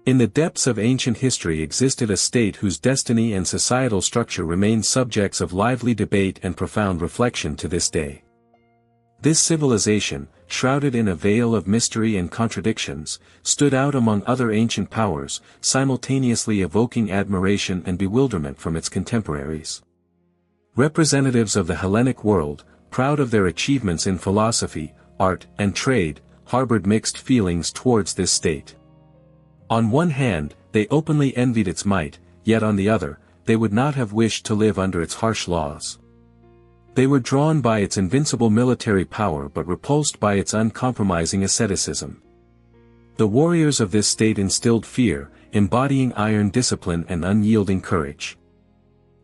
In the depths of ancient history existed a state whose destiny and societal structure remain subjects of lively debate and profound reflection to this day. This civilization, shrouded in a veil of mystery and contradictions, stood out among other ancient powers, simultaneously evoking admiration and bewilderment from its contemporaries. Representatives of the Hellenic world, proud of their achievements in philosophy, art, and trade, harbored mixed feelings towards this state. On one hand, they openly envied its might, yet on the other, they would not have wished to live under its harsh laws. They were drawn by its invincible military power but repulsed by its uncompromising asceticism. The warriors of this state instilled fear, embodying iron discipline and unyielding courage.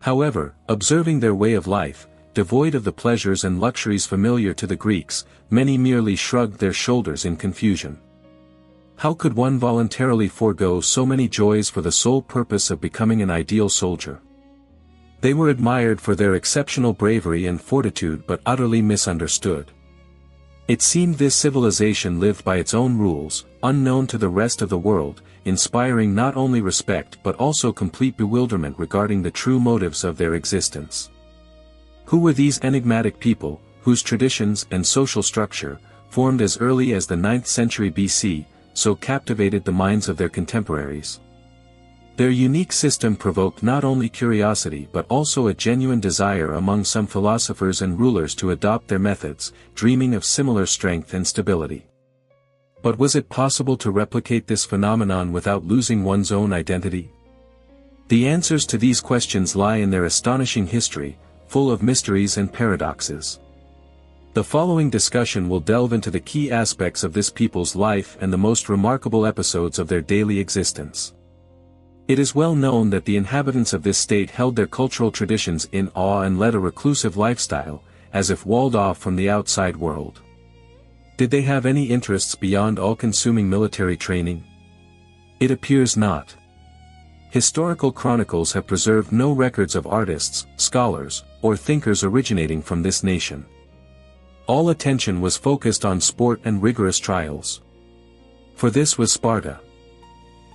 However, observing their way of life, devoid of the pleasures and luxuries familiar to the Greeks, many merely shrugged their shoulders in confusion. How could one voluntarily forego so many joys for the sole purpose of becoming an ideal soldier? They were admired for their exceptional bravery and fortitude but utterly misunderstood. It seemed this civilization lived by its own rules, unknown to the rest of the world, inspiring not only respect but also complete bewilderment regarding the true motives of their existence. Who were these enigmatic people, whose traditions and social structure, formed as early as the 9th century BC, so captivated the minds of their contemporaries? Their unique system provoked not only curiosity but also a genuine desire among some philosophers and rulers to adopt their methods, dreaming of similar strength and stability. But was it possible to replicate this phenomenon without losing one's own identity? The answers to these questions lie in their astonishing history, full of mysteries and paradoxes. The following discussion will delve into the key aspects of this people's life and the most remarkable episodes of their daily existence. It is well known that the inhabitants of this state held their cultural traditions in awe and led a reclusive lifestyle, as if walled off from the outside world. Did they have any interests beyond all-consuming military training? It appears not. Historical chronicles have preserved no records of artists, scholars, or thinkers originating from this nation. All attention was focused on sport and rigorous trials. For this was Sparta.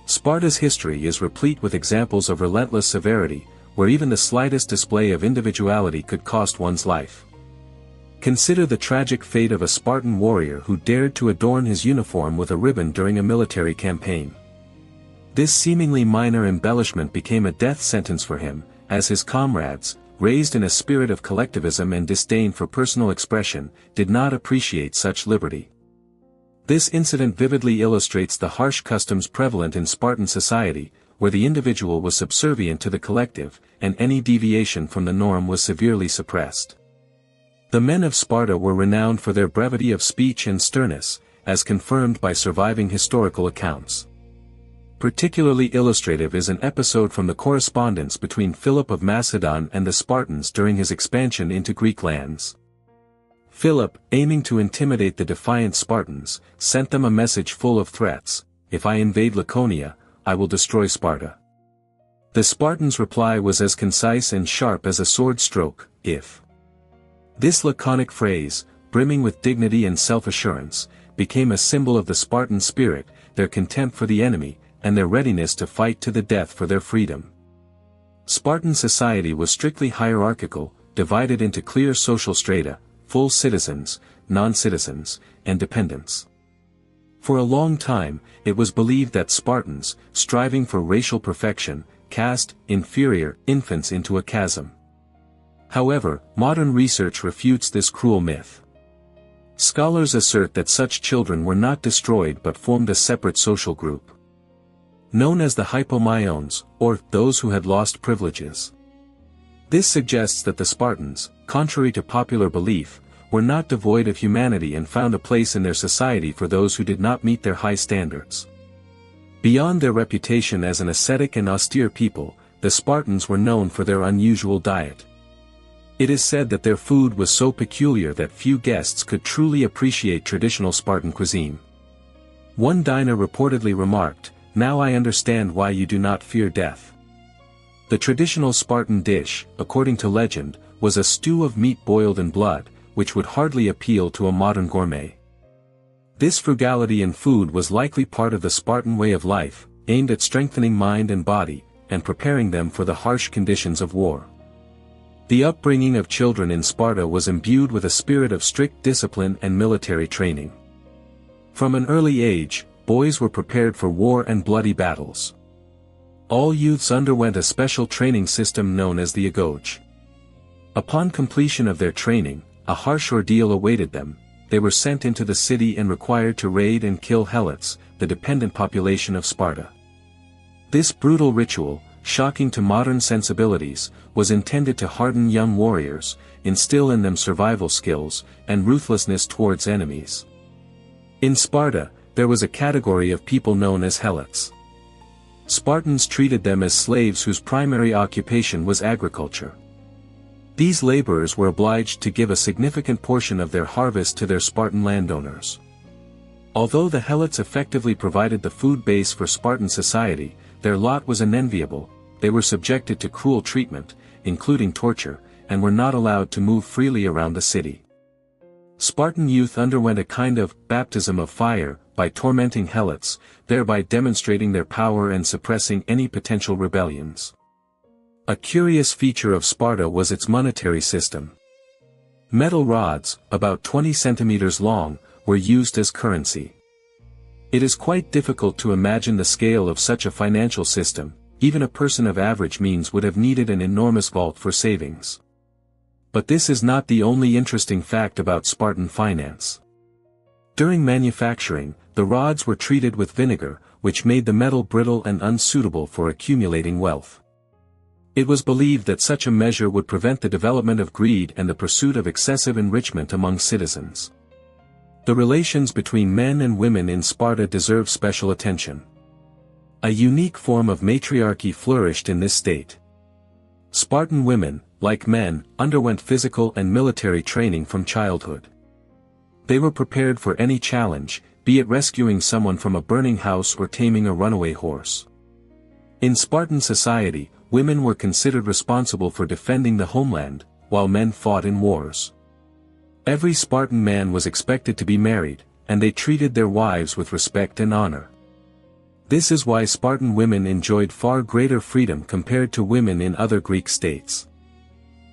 Sparta's history is replete with examples of relentless severity, where even the slightest display of individuality could cost one's life. Consider the tragic fate of a Spartan warrior who dared to adorn his uniform with a ribbon during a military campaign. This seemingly minor embellishment became a death sentence for him, as his comrades, raised in a spirit of collectivism and disdain for personal expression, did not appreciate such liberty. This incident vividly illustrates the harsh customs prevalent in Spartan society, where the individual was subservient to the collective, and any deviation from the norm was severely suppressed. The men of Sparta were renowned for their brevity of speech and sternness, as confirmed by surviving historical accounts. Particularly illustrative is an episode from the correspondence between Philip of Macedon and the Spartans during his expansion into Greek lands. Philip, aiming to intimidate the defiant Spartans, sent them a message full of threats: "If I invade Laconia, I will destroy Sparta." The Spartans' reply was as concise and sharp as a sword stroke: "If." This laconic phrase, brimming with dignity and self-assurance, became a symbol of the Spartan spirit, their contempt for the enemy, and their readiness to fight to the death for their freedom. Spartan society was strictly hierarchical, divided into clear social strata: full citizens, non-citizens, and dependents. For a long time, it was believed that Spartans, striving for racial perfection, cast inferior infants into a chasm. However, modern research refutes this cruel myth. Scholars assert that such children were not destroyed but formed a separate social group, known as the hypomyones, or those who had lost privileges. This suggests that the Spartans, contrary to popular belief, were not devoid of humanity and found a place in their society for those who did not meet their high standards. Beyond their reputation as an ascetic and austere people, the Spartans were known for their unusual diet. It is said that their food was so peculiar that few guests could truly appreciate traditional Spartan cuisine. One diner reportedly remarked, "Now I understand why you do not fear death." The traditional Spartan dish, according to legend, was a stew of meat boiled in blood, which would hardly appeal to a modern gourmet. This frugality in food was likely part of the Spartan way of life, aimed at strengthening mind and body, and preparing them for the harsh conditions of war. The upbringing of children in Sparta was imbued with a spirit of strict discipline and military training. From an early age, boys were prepared for war and bloody battles. All youths underwent a special training system known as the evoked. Upon completion of their training, a harsh ordeal awaited them. They were sent into the city and required to raid and kill helots, the dependent population of Sparta. This brutal ritual, shocking to modern sensibilities, was intended to harden young warriors, instill in them survival skills, and ruthlessness towards enemies. In Sparta, there was a category of people known as helots. Spartans treated them as slaves whose primary occupation was agriculture. These laborers were obliged to give a significant portion of their harvest to their Spartan landowners. Although the helots effectively provided the food base for Spartan society, their lot was unenviable. They were subjected to cruel treatment, including torture, and were not allowed to move freely around the city. Spartan youth underwent a kind of baptism of fire by tormenting helots, thereby demonstrating their power and suppressing any potential rebellions. A curious feature of Sparta was its monetary system. Metal rods, about 20 centimeters long, were used as currency. It is quite difficult to imagine the scale of such a financial system. Even a person of average means would have needed an enormous vault for savings. But this is not the only interesting fact about Spartan finance. During manufacturing, the rods were treated with vinegar, which made the metal brittle and unsuitable for accumulating wealth. It was believed that such a measure would prevent the development of greed and the pursuit of excessive enrichment among citizens. The relations between men and women in Sparta deserve special attention. A unique form of matriarchy flourished in this state. Spartan women, like men, underwent physical and military training from childhood. They were prepared for any challenge, be it rescuing someone from a burning house or taming a runaway horse. In Spartan society, women were considered responsible for defending the homeland, while men fought in wars. Every Spartan man was expected to be married, and they treated their wives with respect and honor. This is why Spartan women enjoyed far greater freedom compared to women in other Greek states.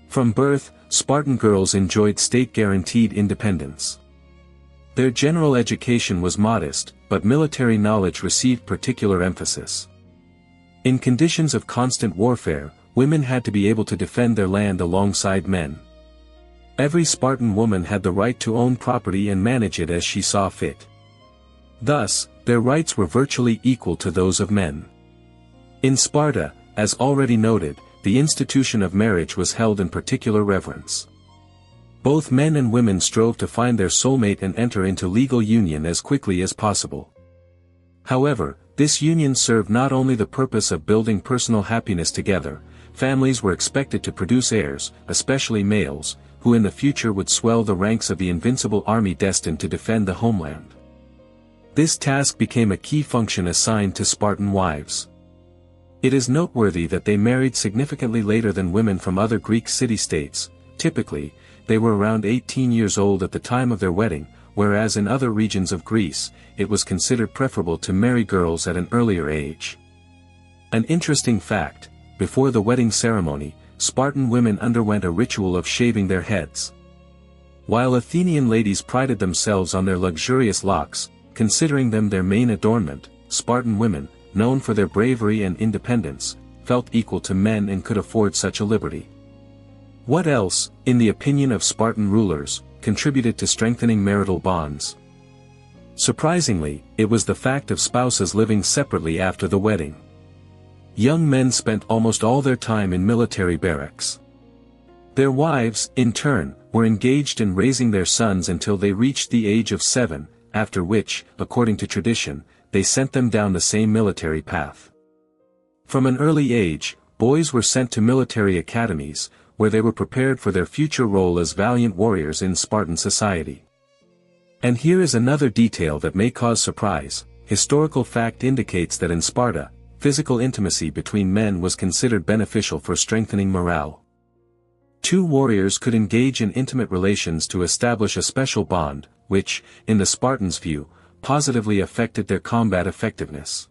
From birth, Spartan girls enjoyed state-guaranteed independence. Their general education was modest, but military knowledge received particular emphasis. In conditions of constant warfare, women had to be able to defend their land alongside men. Every Spartan woman had the right to own property and manage it as she saw fit. Thus, their rights were virtually equal to those of men. In Sparta, as already noted, the institution of marriage was held in particular reverence. Both men and women strove to find their soulmate and enter into legal union as quickly as possible. However, this union served not only the purpose of building personal happiness together, families were expected to produce heirs, especially males, who in the future would swell the ranks of the invincible army destined to defend the homeland. This task became a key function assigned to Spartan wives. It is noteworthy that they married significantly later than women from other Greek city-states. Typically, they were around 18 years old at the time of their wedding, whereas in other regions of Greece, it was considered preferable to marry girls at an earlier age. An interesting fact, before the wedding ceremony, Spartan women underwent a ritual of shaving their heads. While Athenian ladies prided themselves on their luxurious locks, considering them their main adornment, Spartan women, known for their bravery and independence, felt equal to men and could afford such a liberty. What else, in the opinion of Spartan rulers, contributed to strengthening marital bonds? Surprisingly, it was the fact of spouses living separately after the wedding. Young men spent almost all their time in military barracks. Their wives, in turn, were engaged in raising their sons until they reached the age of 7, after which, according to tradition, they sent them down the same military path. From an early age, boys were sent to military academies, where they were prepared for their future role as valiant warriors in Spartan society. And here is another detail that may cause surprise. Historical fact indicates that in Sparta, physical intimacy between men was considered beneficial for strengthening morale. Two warriors could engage in intimate relations to establish a special bond, which, in the Spartans' view, positively affected their combat effectiveness.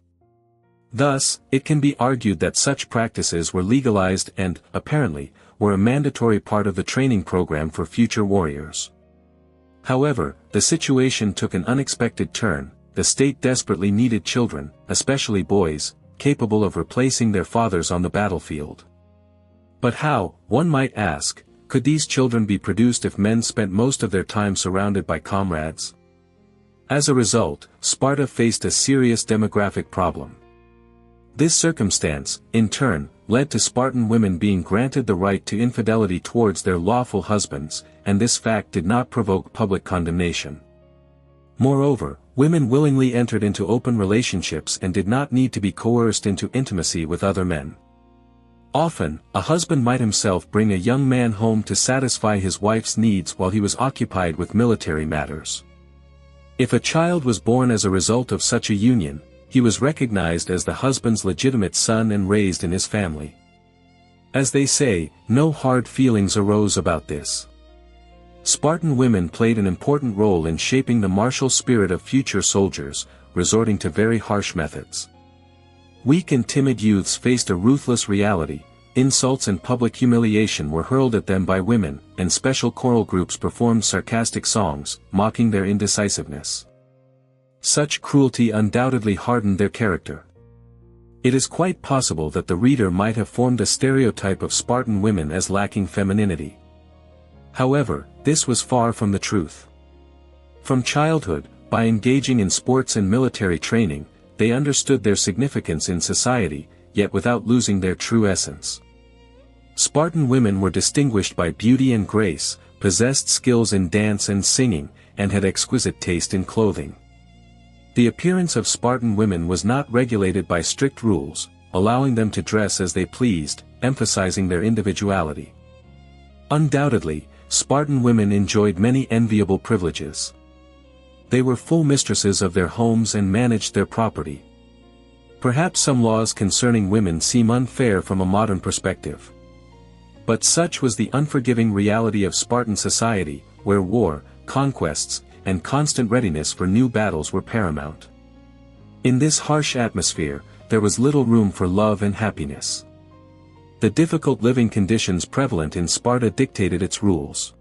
Thus, it can be argued that such practices were legalized and, apparently, were a mandatory part of the training program for future warriors. However, the situation took an unexpected turn. The state desperately needed children, especially boys, capable of replacing their fathers on the battlefield. But how, one might ask, could these children be produced if men spent most of their time surrounded by comrades? As a result, Sparta faced a serious demographic problem. This circumstance, in turn, led to Spartan women being granted the right to infidelity towards their lawful husbands, and this fact did not provoke public condemnation. Moreover, women willingly entered into open relationships and did not need to be coerced into intimacy with other men. Often, a husband might himself bring a young man home to satisfy his wife's needs while he was occupied with military matters. If a child was born as a result of such a union, he was recognized as the husband's legitimate son and raised in his family. As they say, no hard feelings arose about this. Spartan women played an important role in shaping the martial spirit of future soldiers, resorting to very harsh methods. Weak and timid youths faced a ruthless reality. Insults and public humiliation were hurled at them by women, and special choral groups performed sarcastic songs, mocking their indecisiveness. Such cruelty undoubtedly hardened their character. It is quite possible that the reader might have formed a stereotype of Spartan women as lacking femininity. However, this was far from the truth. From childhood, by engaging in sports and military training, they understood their significance in society, yet without losing their true essence. Spartan women were distinguished by beauty and grace, possessed skills in dance and singing, and had exquisite taste in clothing. The appearance of Spartan women was not regulated by strict rules, allowing them to dress as they pleased, emphasizing their individuality. Undoubtedly, Spartan women enjoyed many enviable privileges. They were full mistresses of their homes and managed their property. Perhaps some laws concerning women seem unfair from a modern perspective. But such was the unforgiving reality of Spartan society, where war, conquests, and constant readiness for new battles were paramount. In this harsh atmosphere, there was little room for love and happiness. The difficult living conditions prevalent in Sparta dictated its rules.